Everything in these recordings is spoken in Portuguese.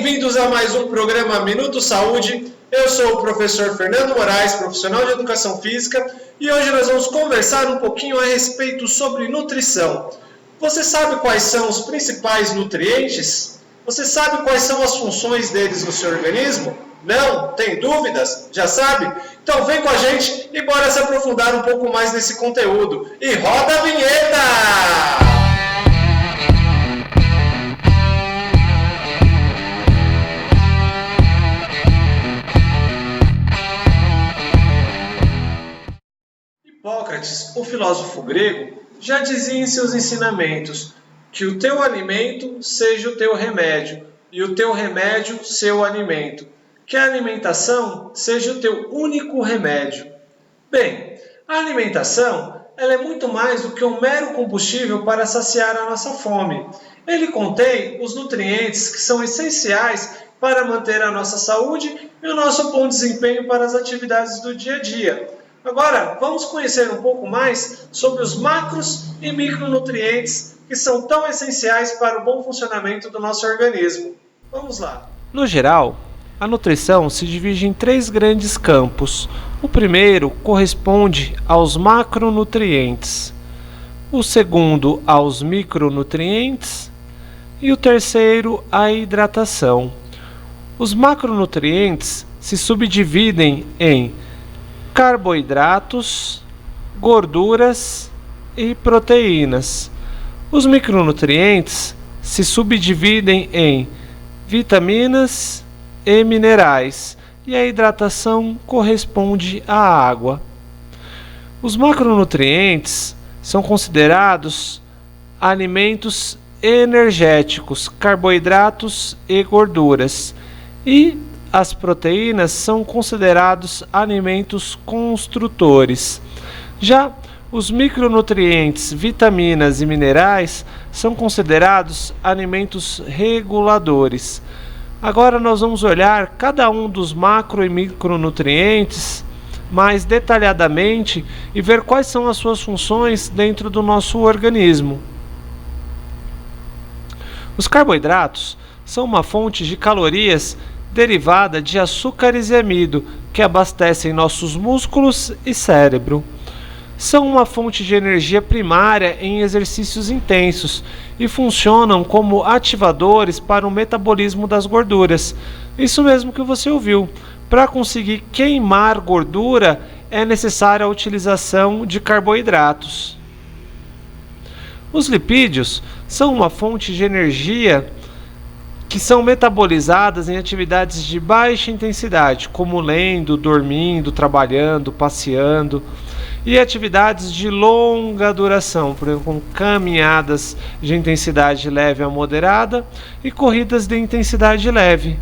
bem-vindos a mais um programa Minuto Saúde. Eu sou o professor Fernando Moraes, profissional de Educação Física, e hoje nós vamos conversar um pouquinho a respeito sobre nutrição. Você sabe quais são os principais nutrientes? Você sabe quais são as funções deles no seu organismo? Não? Tem dúvidas? Já sabe? Então vem com a gente e bora se aprofundar um pouco mais nesse conteúdo. E roda a vinheta! Hipócrates, o filósofo grego, já dizia em seus ensinamentos que o teu alimento seja o teu remédio e o teu remédio seu alimento, que a alimentação seja o teu único remédio. Bem, a alimentação ela é muito mais do que um mero combustível para saciar a nossa fome. Ele contém os nutrientes que são essenciais para manter a nossa saúde e o nosso bom desempenho para as atividades do dia a dia. Agora, vamos conhecer um pouco mais sobre os macros e micronutrientes que são tão essenciais para o bom funcionamento do nosso organismo. Vamos lá. No geral, a nutrição se divide em 3 grandes campos. O primeiro corresponde aos macronutrientes, o segundo aos micronutrientes e o terceiro à hidratação. Os macronutrientes se subdividem em carboidratos, gorduras e proteínas. Os micronutrientes se subdividem em vitaminas e minerais, e a hidratação corresponde à água. Os macronutrientes são considerados alimentos energéticos, carboidratos e gorduras, e as proteínas são considerados alimentos construtores. Já os micronutrientes, vitaminas e minerais são considerados alimentos reguladores. Agora nós vamos olhar cada um dos macro e micronutrientes mais detalhadamente e ver quais são as suas funções dentro do nosso organismo. Os carboidratos são uma fonte de calorias derivada de açúcares e amido, que abastecem nossos músculos e cérebro. São uma fonte de energia primária em exercícios intensos e funcionam como ativadores para o metabolismo das gorduras. Isso mesmo que você ouviu. Para conseguir queimar gordura, é necessária a utilização de carboidratos. Os lipídios são uma fonte de energia que são metabolizadas em atividades de baixa intensidade, como lendo, dormindo, trabalhando, passeando, e atividades de longa duração, por exemplo, como caminhadas de intensidade leve a moderada e corridas de intensidade leve.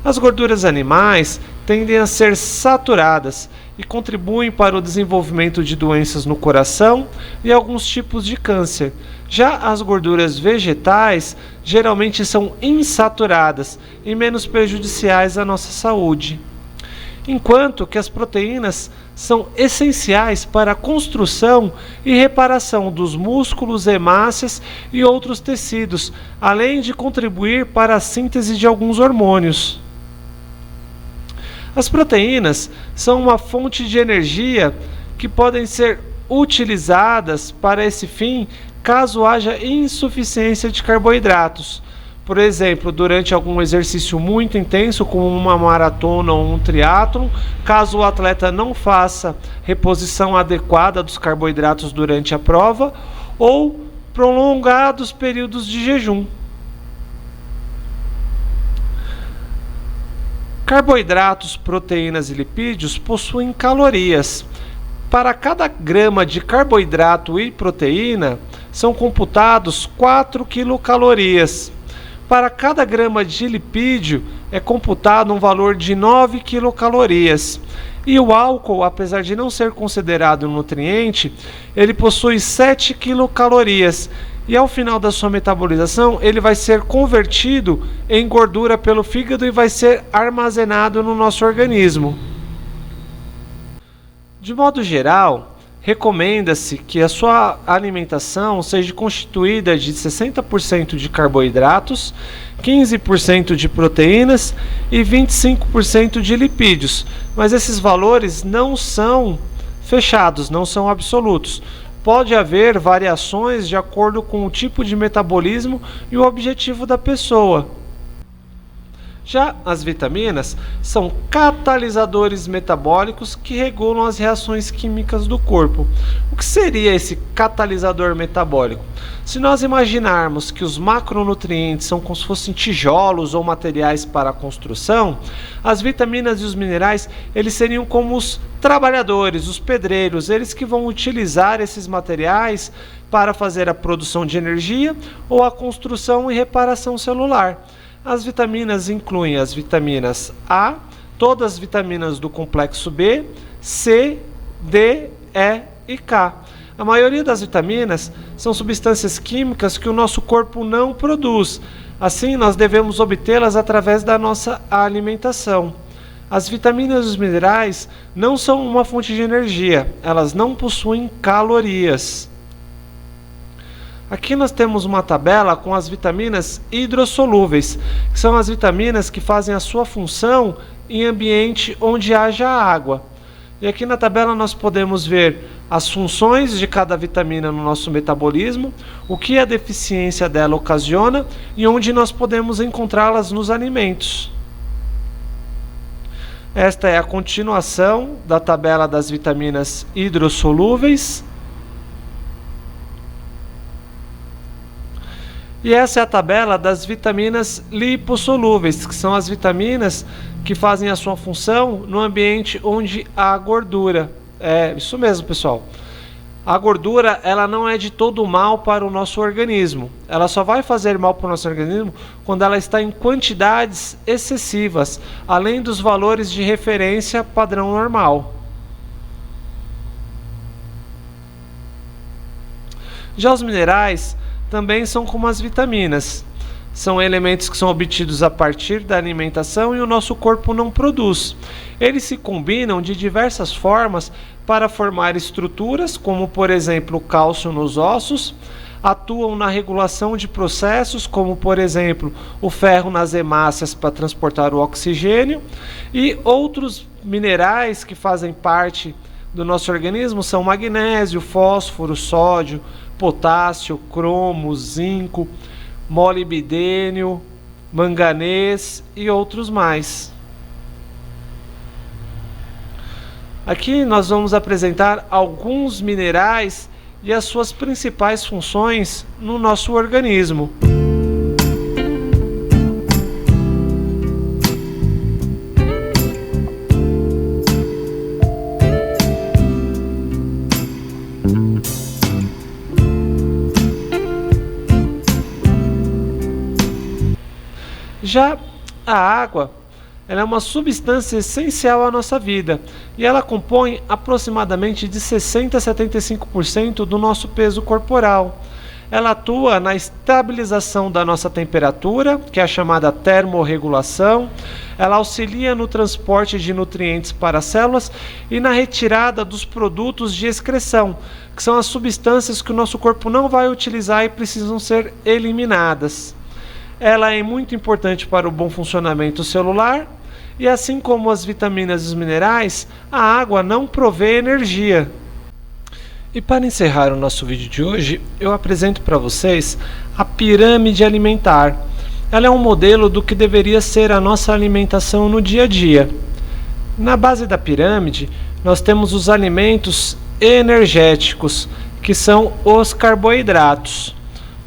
As gorduras animais tendem a ser saturadas e contribuem para o desenvolvimento de doenças no coração e alguns tipos de câncer. Já as gorduras vegetais geralmente são insaturadas e menos prejudiciais à nossa saúde. Enquanto que as proteínas são essenciais para a construção e reparação dos músculos, hemácias e outros tecidos, além de contribuir para a síntese de alguns hormônios. As proteínas são uma fonte de energia que podem ser utilizadas para esse fim caso haja insuficiência de carboidratos. Por exemplo, durante algum exercício muito intenso, como uma maratona ou um triatlon, caso o atleta não faça reposição adequada dos carboidratos durante a prova, ou prolongados períodos de jejum. Carboidratos, proteínas e lipídios possuem calorias. Para cada grama de carboidrato e proteína, são computados 4 quilocalorias. Para cada grama de lipídio, é computado um valor de 9 quilocalorias. E o álcool, apesar de não ser considerado um nutriente, ele possui 7 quilocalorias. E ao final da sua metabolização, ele vai ser convertido em gordura pelo fígado e vai ser armazenado no nosso organismo. De modo geral, recomenda-se que a sua alimentação seja constituída de 60% de carboidratos, 15% de proteínas e 25% de lipídios. Mas esses valores não são fechados, não são absolutos. Pode haver variações de acordo com o tipo de metabolismo e o objetivo da pessoa. Já as vitaminas são catalisadores metabólicos que regulam as reações químicas do corpo. O que seria esse catalisador metabólico? Se nós imaginarmos que os macronutrientes são como se fossem tijolos ou materiais para a construção, as vitaminas e os minerais, eles seriam como os trabalhadores, os pedreiros, eles que vão utilizar esses materiais para fazer a produção de energia ou a construção e reparação celular. As vitaminas incluem as vitaminas A, todas as vitaminas do complexo B, C, D, E e K. A maioria das vitaminas são substâncias químicas que o nosso corpo não produz. Assim, nós devemos obtê-las através da nossa alimentação. As vitaminas e os minerais não são uma fonte de energia, elas não possuem calorias. Aqui nós temos uma tabela com as vitaminas hidrossolúveis, que são as vitaminas que fazem a sua função em ambiente onde haja água. E aqui na tabela nós podemos ver as funções de cada vitamina no nosso metabolismo, o que a deficiência dela ocasiona e onde nós podemos encontrá-las nos alimentos. Esta é a continuação da tabela das vitaminas hidrossolúveis. E essa é a tabela das vitaminas lipossolúveis, que são as vitaminas que fazem a sua função no ambiente onde há gordura. É isso mesmo, pessoal. A gordura, ela não é de todo mal para o nosso organismo. Ela só vai fazer mal para o nosso organismo quando ela está em quantidades excessivas, além dos valores de referência padrão normal. Já os minerais também são como as vitaminas. São elementos que são obtidos a partir da alimentação e o nosso corpo não produz. Eles se combinam de diversas formas para formar estruturas, como por exemplo o cálcio nos ossos, atuam na regulação de processos, como por exemplo o ferro nas hemácias para transportar o oxigênio, e outros minerais que fazem parte do nosso organismo são magnésio, fósforo, sódio, potássio, cromo, zinco, molibdênio, manganês e outros mais. Aqui nós vamos apresentar alguns minerais e as suas principais funções no nosso organismo. Já a água, ela é uma substância essencial à nossa vida e ela compõe aproximadamente de 60 a 75% do nosso peso corporal. Ela atua na estabilização da nossa temperatura, que é a chamada termorregulação. Ela auxilia no transporte de nutrientes para as células e na retirada dos produtos de excreção, que são as substâncias que o nosso corpo não vai utilizar e precisam ser eliminadas. Ela é muito importante para o bom funcionamento celular e, assim como as vitaminas e os minerais, a água não provê energia. E para encerrar o nosso vídeo de hoje, eu apresento para vocês a pirâmide alimentar. Ela é um modelo do que deveria ser a nossa alimentação no dia a dia. Na base da pirâmide, nós temos os alimentos energéticos, que são os carboidratos.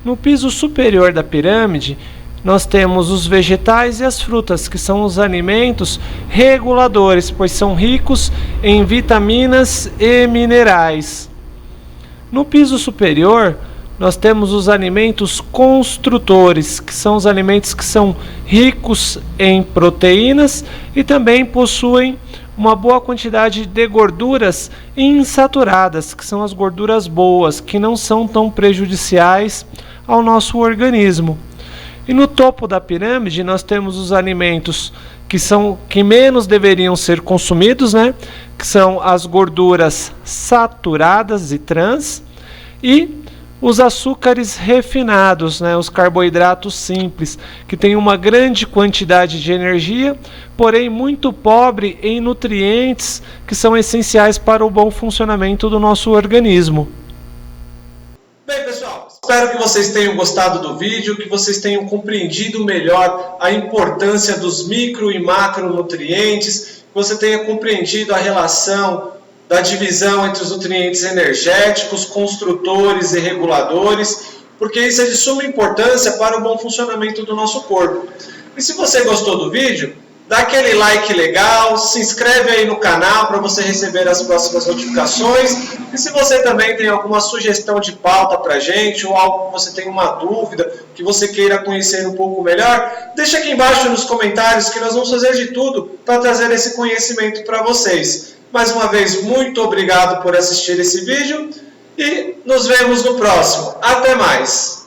No piso superior da pirâmide, nós temos os vegetais e as frutas, que são os alimentos reguladores, pois são ricos em vitaminas e minerais. No piso superior, nós temos os alimentos construtores, que são os alimentos que são ricos em proteínas e também possuem uma boa quantidade de gorduras insaturadas, que são as gorduras boas, que não são tão prejudiciais ao nosso organismo. E no topo da pirâmide nós temos os alimentos que menos deveriam ser consumidos, né? Que são as gorduras saturadas e trans e os açúcares refinados, né? Os carboidratos simples, que têm uma grande quantidade de energia, porém muito pobre em nutrientes que são essenciais para o bom funcionamento do nosso organismo. Bem, pessoal, espero que vocês tenham gostado do vídeo, que vocês tenham compreendido melhor a importância dos micro e macronutrientes, que você tenha compreendido a relação da divisão entre os nutrientes energéticos, construtores e reguladores, porque isso é de suma importância para o bom funcionamento do nosso corpo. E se você gostou do vídeo, dá aquele like legal, se inscreve aí no canal para você receber as próximas notificações. E se você também tem alguma sugestão de pauta para a gente, ou algo que você tem uma dúvida, que você queira conhecer um pouco melhor, deixa aqui embaixo nos comentários que nós vamos fazer de tudo para trazer esse conhecimento para vocês. Mais uma vez, muito obrigado por assistir esse vídeo e nos vemos no próximo. Até mais!